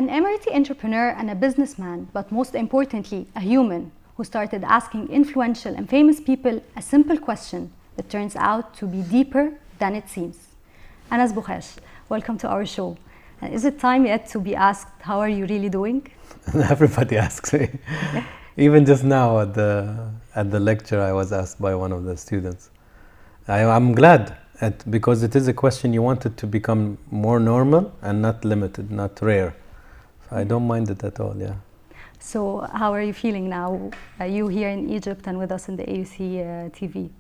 An Emirati entrepreneur and a businessman, but most importantly, a human who started asking influential and famous people a simple question that turns out to be deeper than it seems. Anass Bukhash, welcome to our show. Is it time yet to be asked, how are you really doing? Everybody asks me. Even just now at the lecture, I was asked by one of the students. I'm glad, because it is a question you want it to become more normal and not limited, not rare. So I don't mind it at all, yeah. So how are you feeling now? Are you here in Egypt and with us in the AUCTV?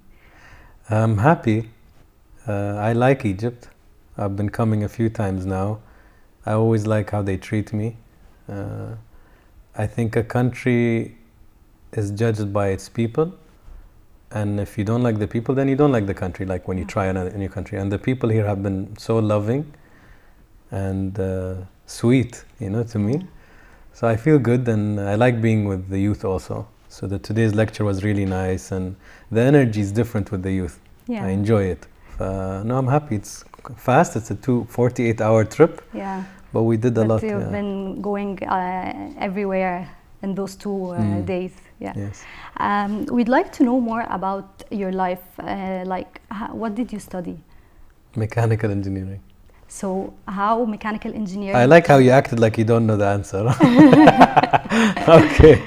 I'm happy. I like Egypt. I've been coming a few times now. I always like how they treat me. I think a country is judged by its people. And if you don't like the people, then you don't like the country, like when you try a new country. And the people here have been so loving and sweet, to me. So I feel good, and I like being with the youth also. So today's lecture was really nice, and the energy is different with the youth. Yeah. I enjoy it. No, I'm happy. It's fast. It's a 48-hour trip. Yeah. But we did a lot. You've been going everywhere in those 2 days. Yeah. Yes. We'd like to know more about your life. What did you study? Mechanical engineering. So how mechanical engineering? I like how you acted like you don't know the answer. Okay.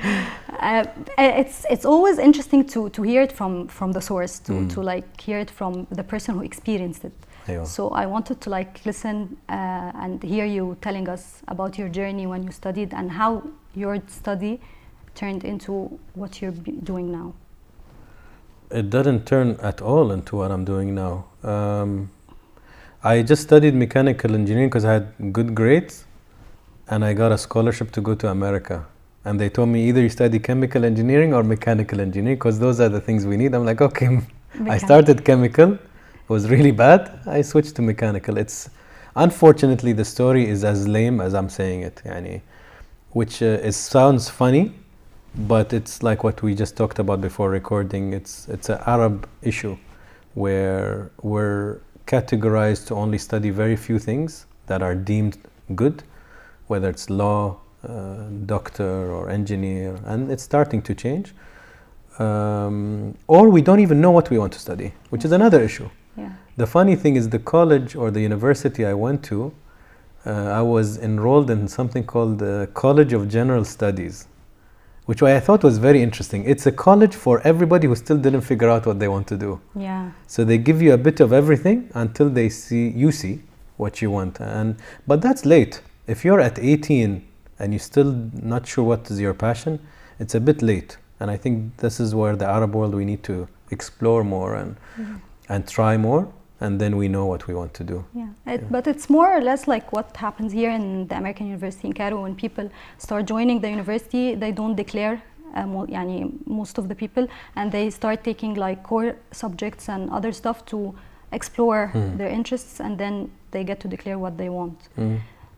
It's always interesting to hear it from the source, to like hear it from the person who experienced it. Aywa. So I wanted to listen and hear you telling us about your journey when you studied and how your study turned into what you're doing now. It didn't turn at all into what I'm doing now. I just studied mechanical engineering because I had good grades, and I got a scholarship to go to America. And they told me either you study chemical engineering or mechanical engineering, because those are the things we need. I'm like, okay. I started chemical. It was really bad. I switched to mechanical. Unfortunately, the story is as lame as I'm saying it, which sounds funny, but it's like what we just talked about before recording. It's an Arab issue where we're categorized to only study very few things that are deemed good, whether it's law, doctor or engineer, and it's starting to change. Or we don't even know what we want to study, which is another issue. Yeah. The funny thing is the college or the university I went to, I was enrolled in something called the College of General Studies, which I thought was very interesting. It's a college for everybody who still didn't figure out what they want to do. Yeah. So they give you a bit of everything until you see what you want. But that's late. If you're at 18 and you're still not sure what is your passion, it's a bit late. And I think this is where the Arab world, we need to explore more and try more, and then we know what we want to do. Yeah, but it's more or less like what happens here in the American University in Cairo. When people start joining the university, they don't declare, most of the people, and they start taking like core subjects and other stuff to explore their interests, and then they get to declare what they want.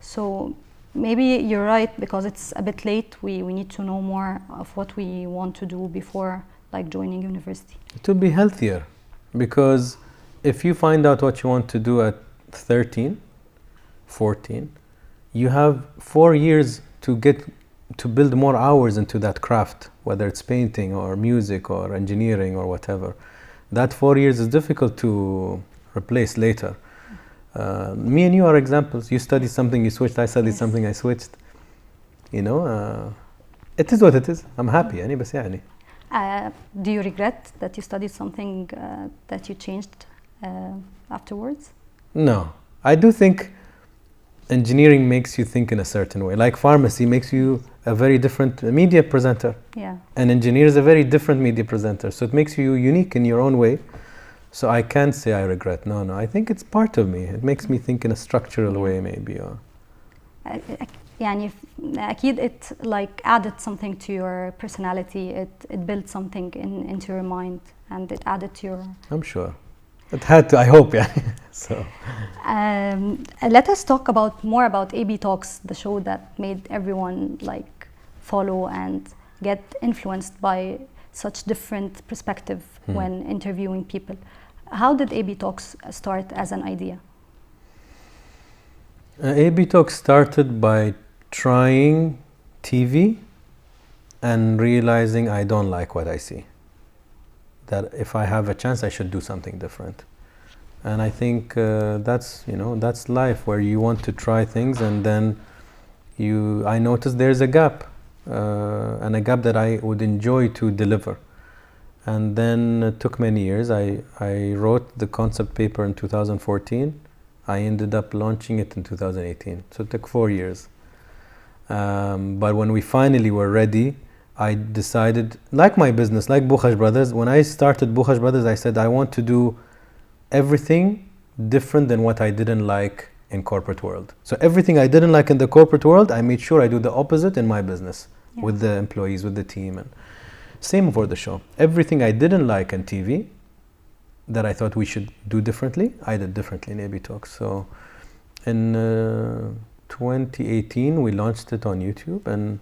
So maybe you're right, because it's a bit late. We need to know more of what we want to do before joining university. It will be healthier, because if you find out what you want to do at 13, 14, you have 4 years to build more hours into that craft, whether it's painting or music or engineering or whatever. That 4 years is difficult to replace later. Me and you are examples. You studied something, you switched. I studied something, I switched. It is what it is. I'm happy. Do you regret that you studied something that you changed afterwards? No. I do think engineering makes you think in a certain way. Like pharmacy makes you a very different media presenter. Yeah. An engineer is a very different media presenter. So it makes you unique in your own way. So I can't say I regret. No. I think it's part of me. It makes me think in a structural way, maybe. أكيد it added something to your personality. It built something into your mind, and it added to your... I'm sure. It had to, I hope, yeah. So. Let us talk more about Abe Talks, the show that made everyone follow and get influenced by such different perspective when interviewing people. How did Abe Talks start as an idea? Abe Talks started by trying TV and realizing I don't like what I see. That if I have a chance, I should do something different. And I think that's life, where you want to try things, and then I noticed there's a gap, and a gap that I would enjoy to deliver. And then it took many years. I wrote the concept paper in 2014. I ended up launching it in 2018. So it took 4 years. But when we finally were ready, I decided, like my business, like Bukhash Brothers, when I started Bukhash Brothers, I said I want to do everything different than what I didn't like in corporate world. So everything I didn't like in the corporate world, I made sure I do the opposite in my business, with the employees, with the team. And same for the show. Everything I didn't like in TV that I thought we should do differently, I did differently in Abe Talks. So in 2018, we launched it on YouTube, and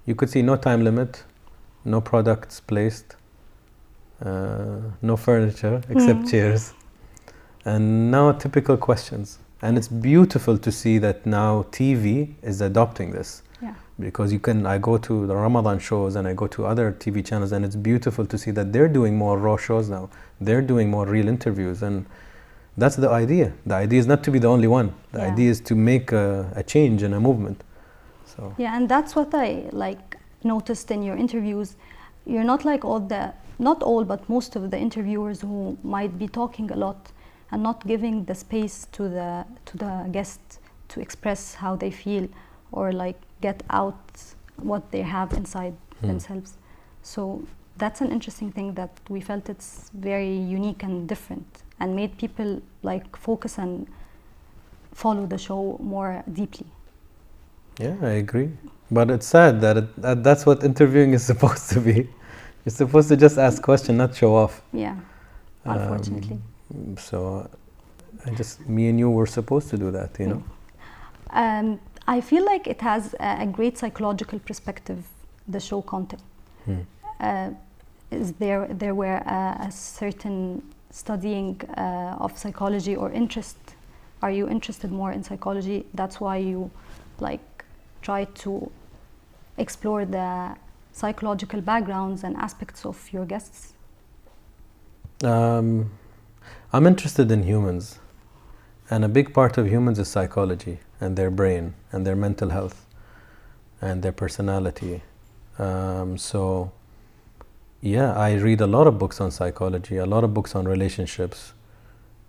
you could see no time limit, no products placed, no furniture except chairs, and now typical questions. And it's beautiful to see that now TV is adopting this. Because I go to the Ramadan shows and I go to other TV channels, and it's beautiful to see that they're doing more raw shows now. They're doing more real interviews, and that's the idea. The idea is not to be the only one. The idea is to make a change and a movement. So and that's what I noticed in your interviews. You're not like not all, but most of the interviewers who might be talking a lot and not giving the space to the guests to express how they feel, or get out what they have inside themselves. So that's an interesting thing that we felt it's very unique and different, and made people focus and follow the show more deeply. Yeah, I agree. But it's sad that that's what interviewing is supposed to be. You're supposed to just ask questions, not show off. Yeah, unfortunately. So me and you were supposed to do that, I feel like it has a great psychological perspective, the show content. Is there were a certain studying of psychology or interest? Are you interested more in psychology? That's why you try to explore the psychological backgrounds and aspects of your guests? I'm interested in humans, and a big part of humans is psychology, and their brain, and their mental health, and their personality. So I read a lot of books on psychology, a lot of books on relationships,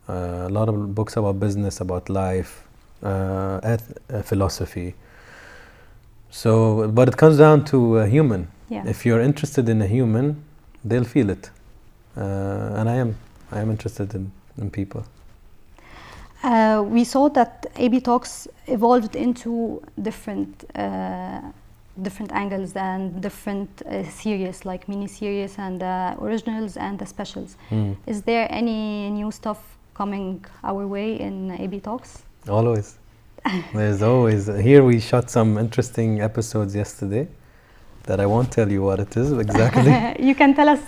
a lot of books about business, about life, philosophy. So, but it comes down to a human. If you're interested in a human, they'll feel it. And I am interested in people. We saw that Abe Talks evolved into different angles and different series, like mini-series and originals and the specials. Is there any new stuff coming our way in Abe Talks? Always. There's always. Here we shot some interesting episodes yesterday that I won't tell you what it is exactly. You can tell us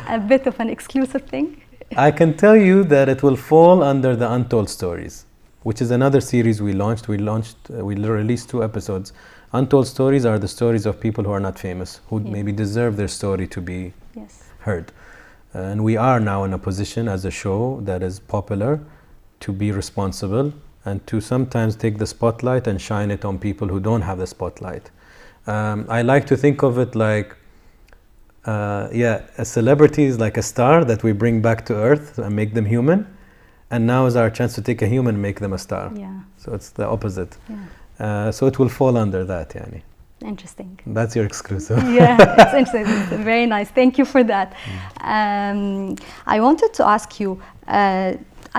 a bit of an exclusive thing. I can tell you that it will fall under the Untold Stories, which is another series we launched. We released 2 episodes. Untold Stories are the stories of people who are not famous, who maybe deserve their story to be heard. And we are now in a position as a show that is popular to be responsible and to sometimes take the spotlight and shine it on people who don't have the spotlight. I like to think of it like a celebrity is like a star that we bring back to earth and make them human, and now is our chance to take a human and make them a star. So it's the opposite. So it will fall under that. Interesting. That's your exclusive. It's interesting. It's very nice. Thank you for that. I wanted to ask you,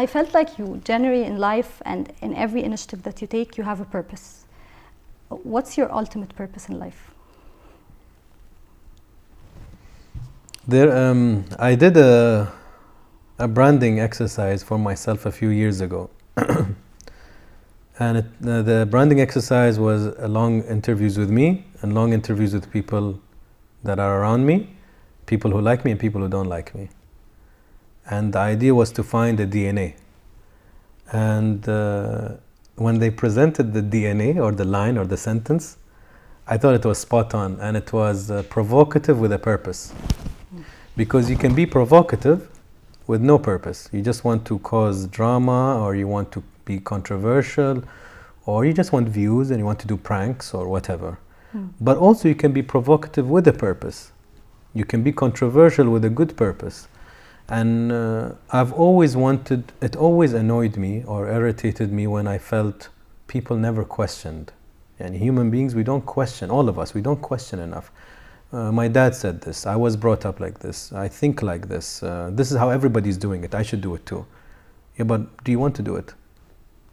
I felt like you generally in life and in every initiative that you take, you have a purpose. What's your ultimate purpose in life? I did a branding exercise for myself a few years ago. And the branding exercise was long interviews with me and long interviews with people that are around me, people who like me and people who don't like me. And the idea was to find a DNA. And when they presented the DNA or the line or the sentence, I thought it was spot on, and it was provocative with a purpose. Because you can be provocative with no purpose. You just want to cause drama, or you want to be controversial, or you just want views and you want to do pranks or whatever. But also you can be provocative with a purpose. You can be controversial with a good purpose. And I've always wanted, it always annoyed me or irritated me when I felt people never questioned. And human beings, we don't question, all of us, we don't question enough. My dad said this, I was brought up like this, I think like this, this is how everybody's doing it, I should do it too. Yeah, but do you want to do it?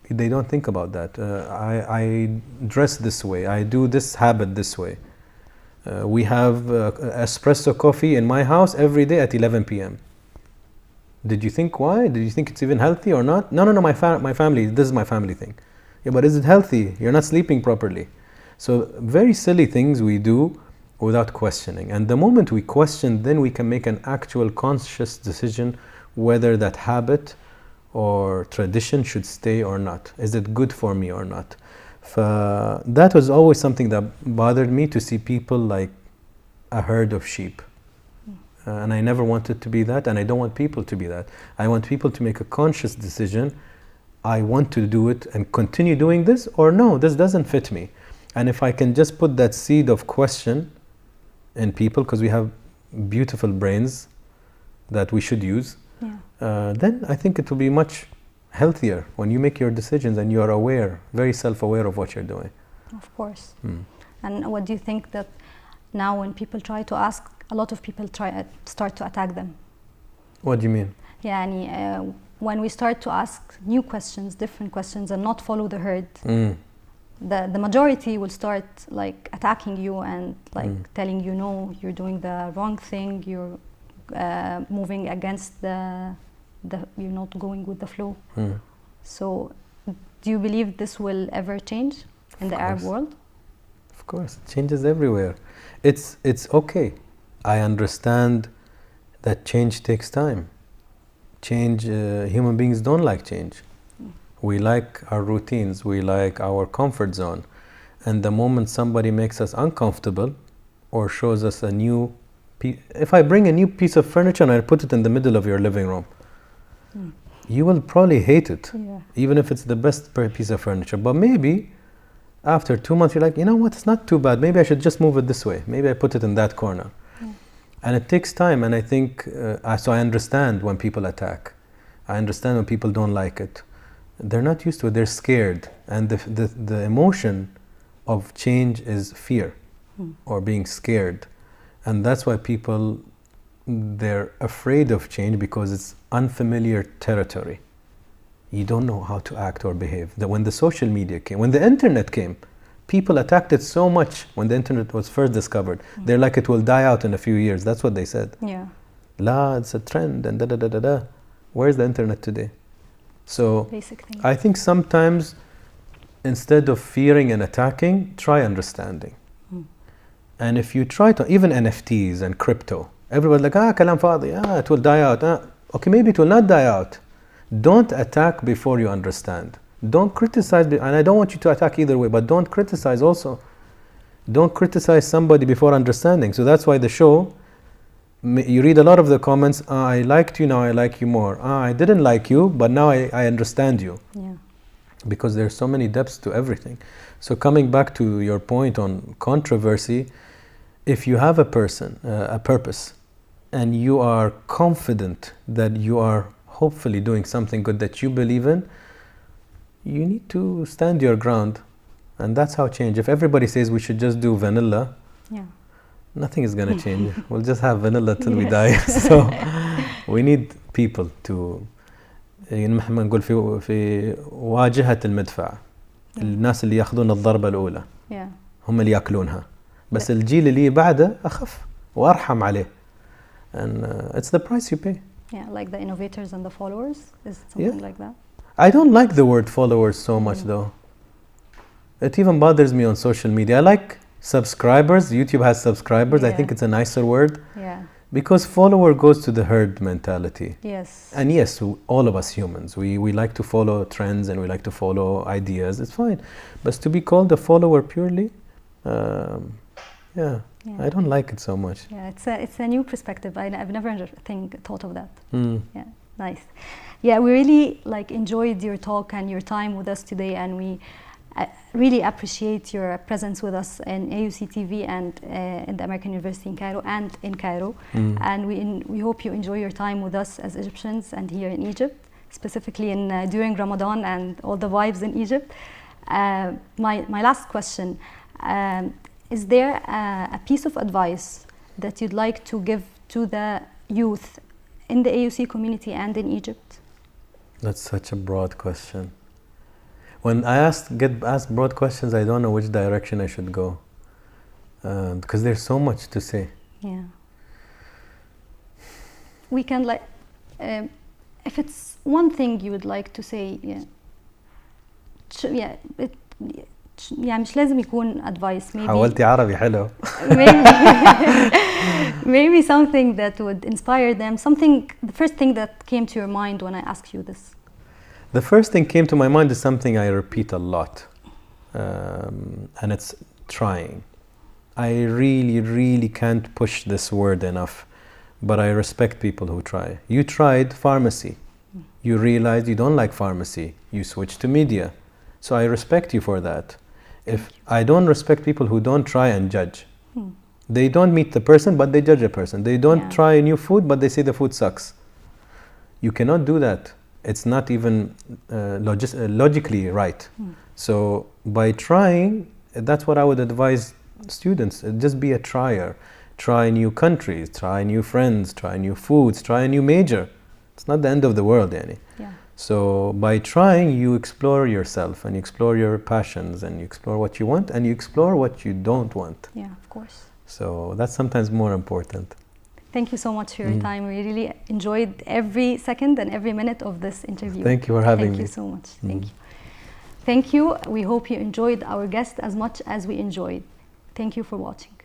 They don't think about that. I dress this way, I do this habit this way. We have espresso coffee in my house every day at 11 p.m. Did you think why? Did you think it's even healthy or not? No, my family, this is my family thing. Yeah, but is it healthy? You're not sleeping properly. So very silly things we do without questioning. And the moment we question, then we can make an actual conscious decision whether that habit or tradition should stay or not. Is it good for me or not? That was always something that bothered me, to see people like a herd of sheep. And I never wanted to be that, and I don't want people to be that. I want people to make a conscious decision. I want to do it and continue doing this, or no, this doesn't fit me. And if I can just put that seed of question in people, because we have beautiful brains that we should use, then I think it will be much healthier when you make your decisions and you are aware, very self-aware of what you're doing. Of course. And what do you think that now when people try to ask, a lot of people start to attack them? What do you mean? Yeah, when we start to ask new questions, different questions, and not follow the herd, the majority will start like attacking you and like telling you, no, you're doing the wrong thing, you're moving against you're not going with the flow. So do you believe this will ever change in the Arab world? Of course, it changes everywhere. It's okay. I understand that change takes time. Change, human beings don't like change. We like our routines, we like our comfort zone. And the moment somebody makes us uncomfortable or shows us a new if I bring a new piece of furniture and I put it in the middle of your living room, you will probably hate it, even if it's the best piece of furniture. But maybe after 2 months you're like, you know what, it's not too bad, maybe I should just move it this way, maybe I put it in that corner. And it takes time, and I think so I understand when people attack, I understand when people don't like it. They're not used to it, they're scared, and the emotion of change is fear or being scared. And that's why people, they're afraid of change, because it's unfamiliar territory. You don't know how to act or behave. When the social media came, when the internet came, people attacked it so much when the internet was first discovered. They're like, it will die out in a few years. That's what they said. La, it's a trend and da-da-da-da-da. Where's the internet today? So I think sometimes instead of fearing and attacking, try understanding. And if you try to, even NFTs and crypto, everyone's like, kalam fadi, it will die out. Okay, maybe it will not die out. Don't attack before you understand. Don't criticize, and I don't want you to attack either way, but don't criticize also. Don't criticize somebody before understanding. So that's why the show, you read a lot of the comments, I liked you, now I like you more. I didn't like you, but now I understand you. Because there's so many depths to everything. So coming back to your point on controversy, if you have a purpose, and you are confident that you are hopefully doing something good that you believe in, you need to stand your ground. And that's how change. If everybody says we should just do vanilla, nothing is going to change. We'll just have vanilla till we die. So we need people to نحن نقول في واجهة المدفع. الناس اللي ياخذون الضربة الأولى هم اللي يأكلونها. بس الجيل اللي بعده أخف وأرحم عليه. And it's the price you pay. Like the innovators and the followers, is it something like that? I don't like the word followers so much though. It even bothers me on social media. I like subscribers. YouTube has subscribers. I think it's a nicer word. Because follower goes to the herd mentality. Yes. And yes, all of us humans, we like to follow trends and we like to follow ideas. It's fine. But to be called a follower purely, yeah, I don't like it so much. Yeah, it's a new perspective. I've never thought of that. Yeah, nice. Yeah, we really enjoyed your talk and your time with us today, and we really appreciate your presence with us in AUCTV and in the American University in Cairo and in Cairo. And we hope you enjoy your time with us as Egyptians and here in Egypt, specifically during Ramadan and all the vibes in Egypt. My last question, is there a piece of advice that you'd like to give to the youth in the AUC community and in Egypt? That's such a broad question. When I get asked broad questions, I don't know which direction I should go, because there's so much to say. Yeah. We can if it's one thing you would like to say, يعني مش لازم يكون advice. Maybe حاولتي عربي حلو. Maybe something that would inspire them. The first thing that came to your mind when I asked you this. The first thing came to my mind is something I repeat a lot, and it's trying. I really can't push this word enough, but I respect people who try. You tried pharmacy. You realized you don't like pharmacy. You switched to media. So I respect you for that. I don't respect people who don't try and judge. They don't meet the person, but they judge a person. They don't try new food, but they say the food sucks. You cannot do that. It's not even logically right. So by trying, that's what I would advise students. Just be a trier. Try new countries, try new friends, try new foods, try a new major. It's not the end of the world, yani. Yeah. So by trying, you explore yourself and you explore your passions and you explore what you want and you explore what you don't want. Yeah, of course. So that's sometimes more important. Thank you so much for your time. We really enjoyed every second and every minute of this interview. Thank you for having me. Thank you so much. Thank you. Thank you. We hope you enjoyed our guest as much as we enjoyed. Thank you for watching.